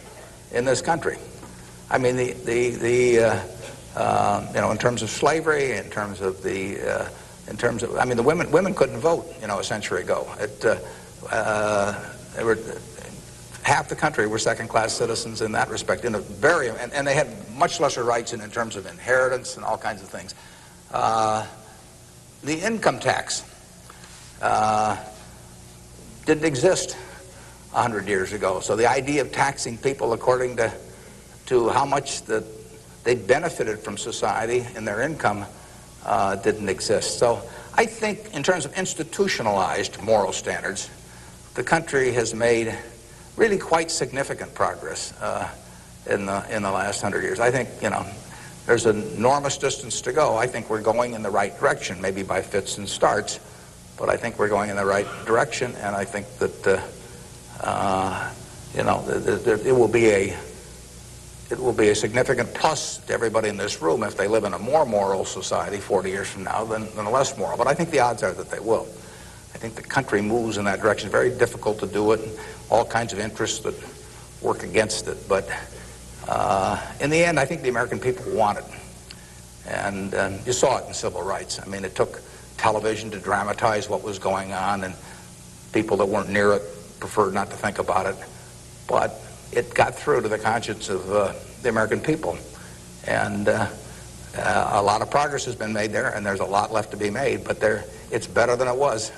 in this country. I mean, you know, in terms of slavery, in terms of I mean, the women couldn't vote, you know, a century ago. They were, half the country were second-class citizens in that respect, and they had much lesser rights in terms of inheritance and all kinds of things. The income tax didn't exist 100 years ago, so the idea of taxing people according to how much they benefited from society and their income didn't exist. So I think in terms of institutionalized moral standards, the country has made really quite significant progress in the last 100 years. I think, you know, there's an enormous distance to go. I think we're going in the right direction, maybe by fits and starts, but I think we're going in the right direction, and I think that you know, it will be a significant plus to everybody in this room if they live in a more moral society 40 years from now than a less moral. But I think the odds are that they will. I think the country moves in that direction. It's very difficult to do it, all kinds of interests that work against it. But in the end, I think the American people want it. And you saw it in civil rights. I mean, it took television to dramatize what was going on, and people that weren't near it preferred not to think about it. But it got through to the conscience of the American people. And a lot of progress has been made there, and there's a lot left to be made, but it's better than it was.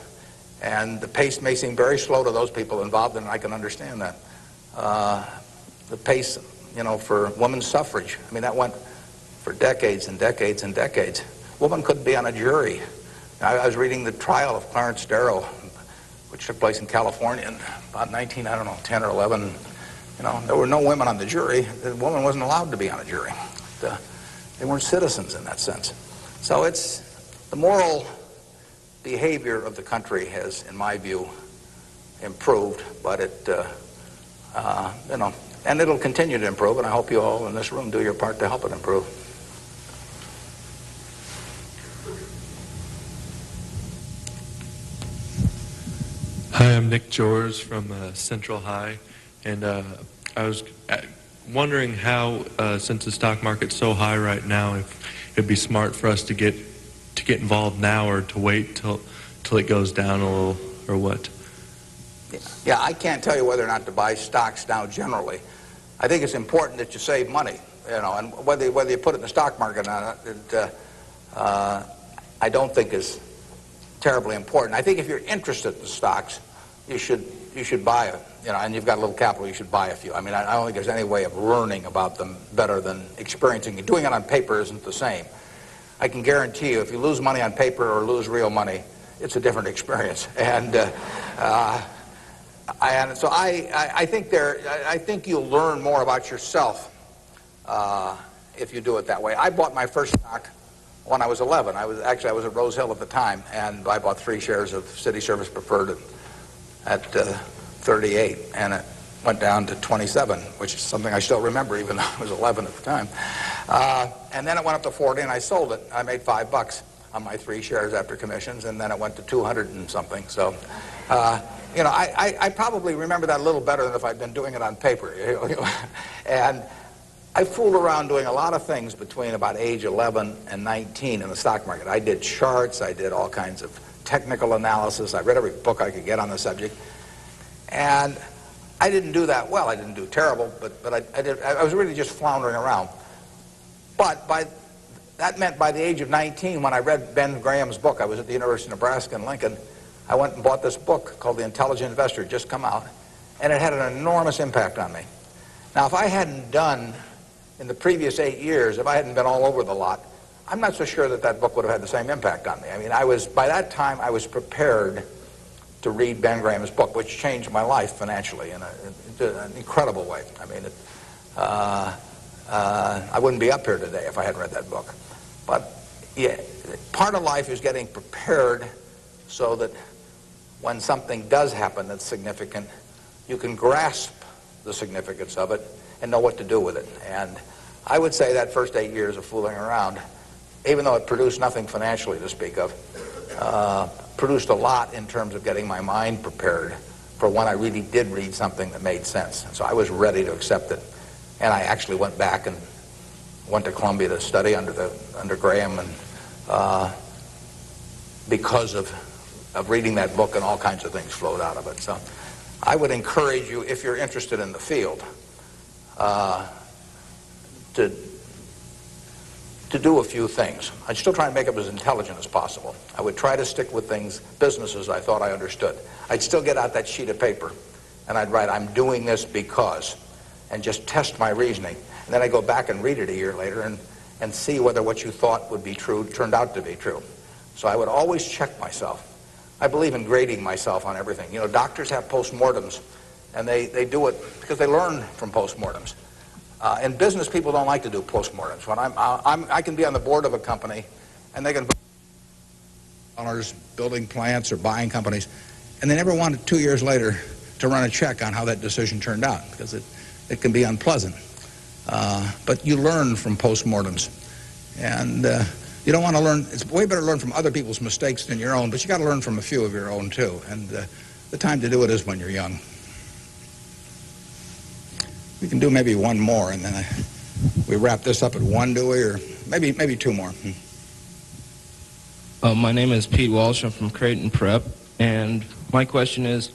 And the pace may seem very slow to those people involved, and I can understand that. The pace, you know, for women's suffrage, I mean, that went for decades and decades and decades. Women couldn't be on a jury. I was reading the trial of Clarence Darrow, which took place in California in about 10 or 11. You know, there were no women on the jury. The woman wasn't allowed to be on a jury. They weren't citizens in that sense. So it's the moral behavior of the country has, in my view, improved, but you know, and it'll continue to improve, and I hope you all in this room do your part to help it improve.
Hi, I'm Nick Jors from Central High, and I was wondering how, since the stock market's so high right now, if it'd be smart for us to get involved now or to wait till it goes down a little, or what?
Yeah, I can't tell you whether or not to buy stocks now generally. I think it's important that you save money, you know, and whether you put it in the stock market or not, I don't think is terribly important. I think if you're interested in stocks, you should buy it, you know, and you've got a little capital, you should buy a few. I mean, I don't think there's any way of learning about them better than experiencing it. Doing it on paper isn't the same. I can guarantee you, if you lose money on paper or lose real money, it's a different experience. And so I think you'll learn more about yourself if you do it that way. I bought my first stock when I was 11. I was at Rose Hill at the time, and I bought 3 shares of City Service Preferred at 38, and it went down to 27, which is something I still remember, even though I was 11 at the time. And then it went up to 40, and I sold it. I made $5 on my 3 shares after commissions, and then it went to 200 and something. So, you know, I probably remember that a little better than if I'd been doing it on paper. And I fooled around doing a lot of things between about age 11 and 19 in the stock market. I did charts, I did all kinds of technical analysis, I read every book I could get on the subject, and I didn't do that well. I didn't do terrible, but I was really just floundering around. But that meant by the age of 19, when I read Ben Graham's book, I was at the University of Nebraska in Lincoln, I went and bought this book called The Intelligent Investor, just come out, and it had an enormous impact on me. Now, if I hadn't done, in the previous 8 years, if I hadn't been all over the lot, I'm not so sure that book would have had the same impact on me. I mean, by that time, I was prepared to read Ben Graham's book, which changed my life financially in an incredible way. I mean, I wouldn't be up here today if I hadn't read that book. But yeah, part of life is getting prepared so that when something does happen that's significant, you can grasp the significance of it and know what to do with it. And I would say that first 8 years of fooling around, even though it produced nothing financially to speak of, produced a lot in terms of getting my mind prepared for when I really did read something that made sense. And so I was ready to accept it. And I actually went back and went to Columbia to study under Graham, and because of reading that book, and all kinds of things flowed out of it. So I would encourage you, if you're interested in the field, to do a few things. I'd still try and make it as intelligent as possible. I would try to stick with things, businesses I thought I understood. I'd still get out that sheet of paper and I'd write, I'm doing this because, and just test my reasoning. And then I'd go back and read it a year later and see whether what you thought would be true turned out to be true. So I would always check myself. I believe in grading myself on everything. You know, doctors have postmortems, and they do it because they learn from postmortems. In business, people don't like to do postmortems. When I can be on the board of a company, and they can owners building plants or buying companies, and they never want it 2 years later to run a check on how that decision turned out, because it can be unpleasant. But you learn from postmortems, and you don't want to learn. It's way better to learn from other people's mistakes than your own, but you got to learn from a few of your own too. And the time to do it is when you're young. We can do maybe one more, and then we wrap this up at one, do we? Or maybe two more.
My name is Pete Walsh. I'm from Creighton Prep, and my question is,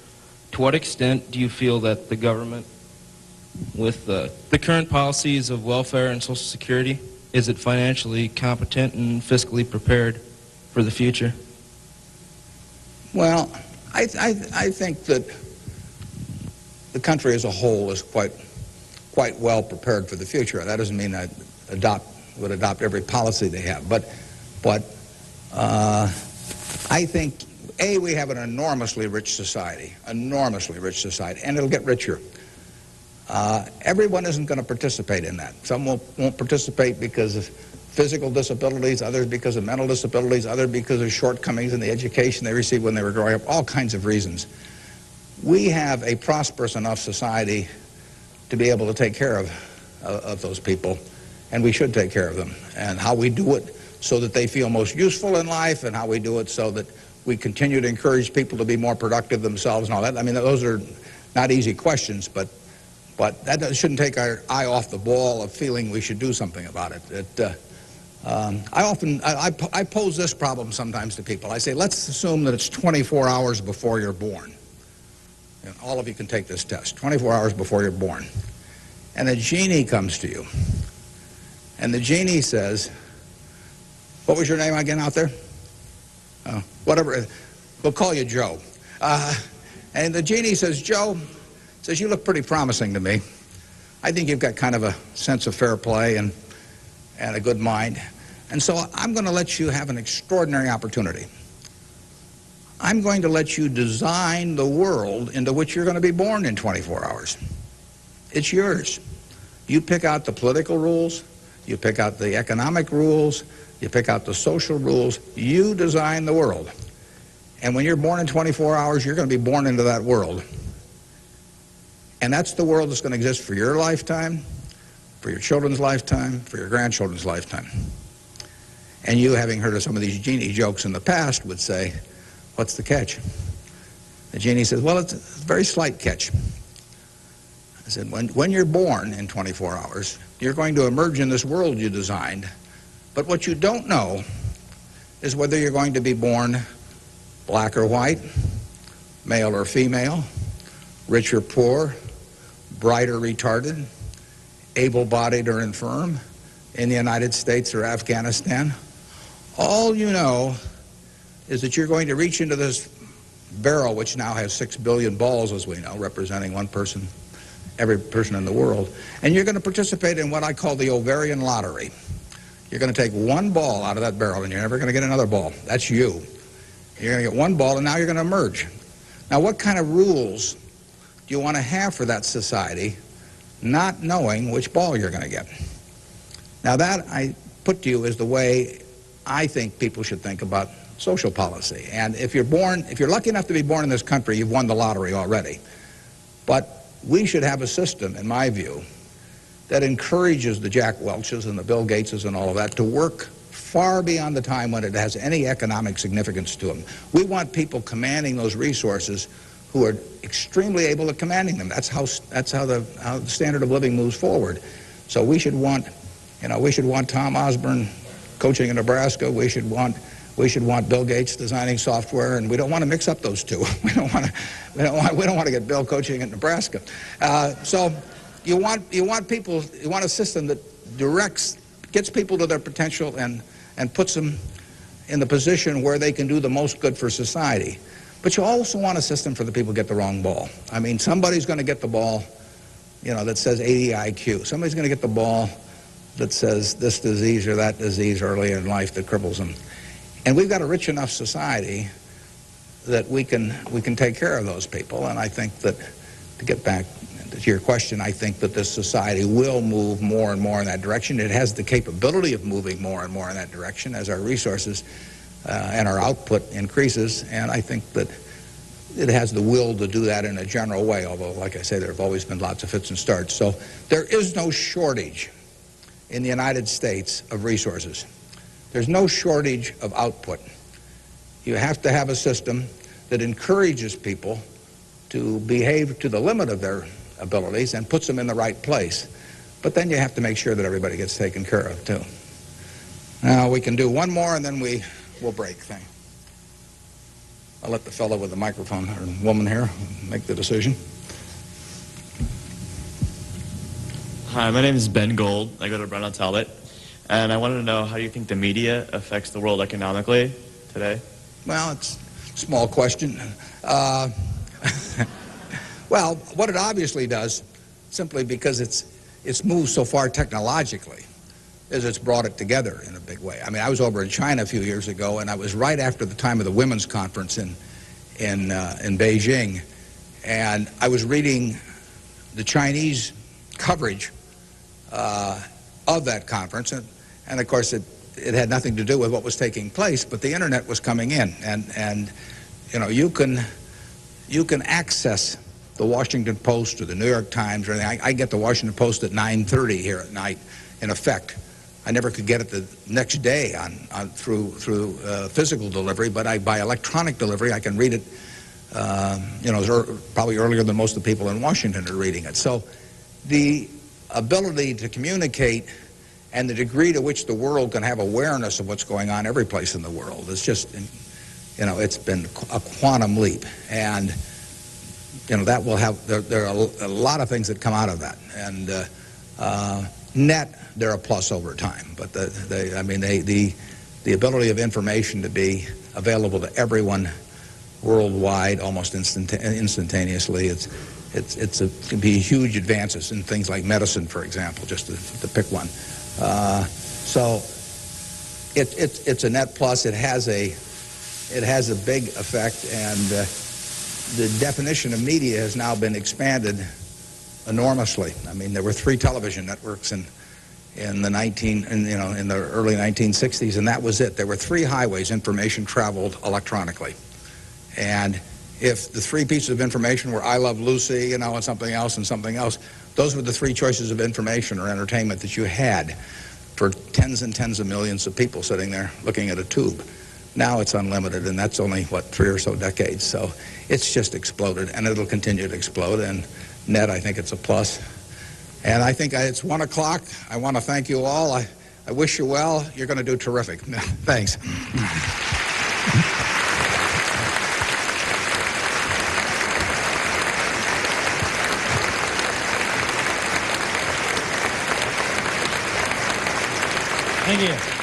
to what extent do you feel that the government, with the current policies of welfare and Social Security, is it financially competent and fiscally prepared for the future?
Well, I think that the country as a whole is quite well prepared for the future. That doesn't mean I would adopt every policy they have, but I think, A, we have an enormously rich society, and it'll get richer. Everyone isn't going to participate in that. Some won't participate because of physical disabilities, others because of mental disabilities, others because of shortcomings in the education they received when they were growing up, all kinds of reasons. We have a prosperous enough society to be able to take care of those people, and we should take care of them. And how we do it so that they feel most useful in life, and how we do it so that we continue to encourage people to be more productive themselves and all that. I mean, those are not easy questions, but that shouldn't take our eye off the ball of feeling we should do something about it. I pose this problem sometimes to people. I say, let's assume that it's 24 hours before you're born. And all of you can take this test, 24 hours before you're born. And a genie comes to you. And the genie says, what was your name again out there? Whatever, we'll call you Joe. And the genie says, Joe, says, you look pretty promising to me. I think you've got kind of a sense of fair play and a good mind. And so I'm going to let you have an extraordinary opportunity. I'm going to let you design the world into which you're going to be born in 24 hours. It's yours. You pick out the political rules, you pick out the economic rules, you pick out the social rules, you design the world. And when you're born in 24 hours, you're going to be born into that world. And that's the world that's going to exist for your lifetime, for your children's lifetime, for your grandchildren's lifetime. And you, having heard of some of these genie jokes in the past, would say, what's the catch? The genie says, well, it's a very slight catch. I said, when you're born in 24 hours, you're going to emerge in this world you designed. But what you don't know is whether you're going to be born black or white, male or female, rich or poor, bright or retarded, able-bodied or infirm, in the United States or Afghanistan. All you know is that you're going to reach into this barrel, which now has 6 billion balls, as we know, representing one person, every person in the world, and you're going to participate in what I call the ovarian lottery. You're going to take one ball out of that barrel, and you're never going to get another ball. That's you. You're going to get one ball, and now you're going to emerge. Now, what kind of rules do you want to have for that society, not knowing which ball you're going to get? Now, that I put to you is the way I think people should think about social policy. And if you're lucky enough to be born in this country, you've won the lottery already. But we should have a system, in my view, that encourages the Jack Welches and the Bill Gateses and all of that to work far beyond the time when it has any economic significance to them. We want people commanding those resources who are extremely able at commanding them. That's how the standard of living moves forward. So we should want, Tom Osborne coaching in Nebraska. We should want Bill Gates designing software, and we don't want to mix up those two. We don't want to get Bill coaching in Nebraska. So you want a system that gets people to their potential and puts them in the position where they can do the most good for society. But you also want a system for the people who get the wrong ball. I mean, somebody's going to get the ball, that says 80 IQ. Somebody's going to get the ball that says this disease or that disease early in life that cripples them. And we've got a rich enough society that we can take care of those people. And I think that, to get back to your question, I think that this society will move more and more in that direction. It has the capability of moving more and more in that direction as our resources and our output increases. And I think that it has the will to do that in a general way, although, like I say, there have always been lots of fits and starts. So there is no shortage in the United States of resources. There's no shortage of output. You have to have a system that encourages people to behave to the limit of their abilities and puts them in the right place. But then you have to make sure that everybody gets taken care of, too. Now, we can do one more, and then we'll break. I'll let the fellow with the microphone, or woman here, make the decision.
Hi, my name is Ben Gold. I go to Brown Talbot. And I wanted to know, how do you think the media affects the world economically today?
Well, it's a small question. Well, what it obviously does, simply because it's moved so far technologically, is it's brought it together in a big way. I mean, I was over in China a few years ago, and I was right after the time of the women's conference in Beijing, and I was reading the Chinese coverage of that conference, and of course it had nothing to do with what was taking place, but the internet was coming in, and you can access the Washington Post or the New York Times or anything. I get the Washington Post at 9:30 here at night, in effect. I never could get it the next day through physical delivery, but by electronic delivery I can read it probably earlier than most of the people in Washington are reading it. So the ability to communicate and the degree to which the world can have awareness of what's going on every place in the world is just, it's been a quantum leap. And, that will have, there are a lot of things that come out of that. And net, they're a plus over time. But the ability of information to be available to everyone worldwide almost instantaneously, it can be huge advances in things like medicine, for example, just to pick one. So it's a net plus. It has a big effect, and the definition of media has now been expanded enormously. I mean, there were 3 television networks in the early 1960s, and that was it. There were 3 highways information traveled electronically, and if the 3 pieces of information were I Love Lucy, and something else, those were the 3 choices of information or entertainment that you had for tens and tens of millions of people sitting there looking at a tube. Now it's unlimited, and that's only, 3 or so decades. So it's just exploded, and it'll continue to explode. And net, I think it's a plus. And I think it's 1 o'clock. I want to thank you all. I wish you well. You're going to do terrific. Thanks.
Thank you.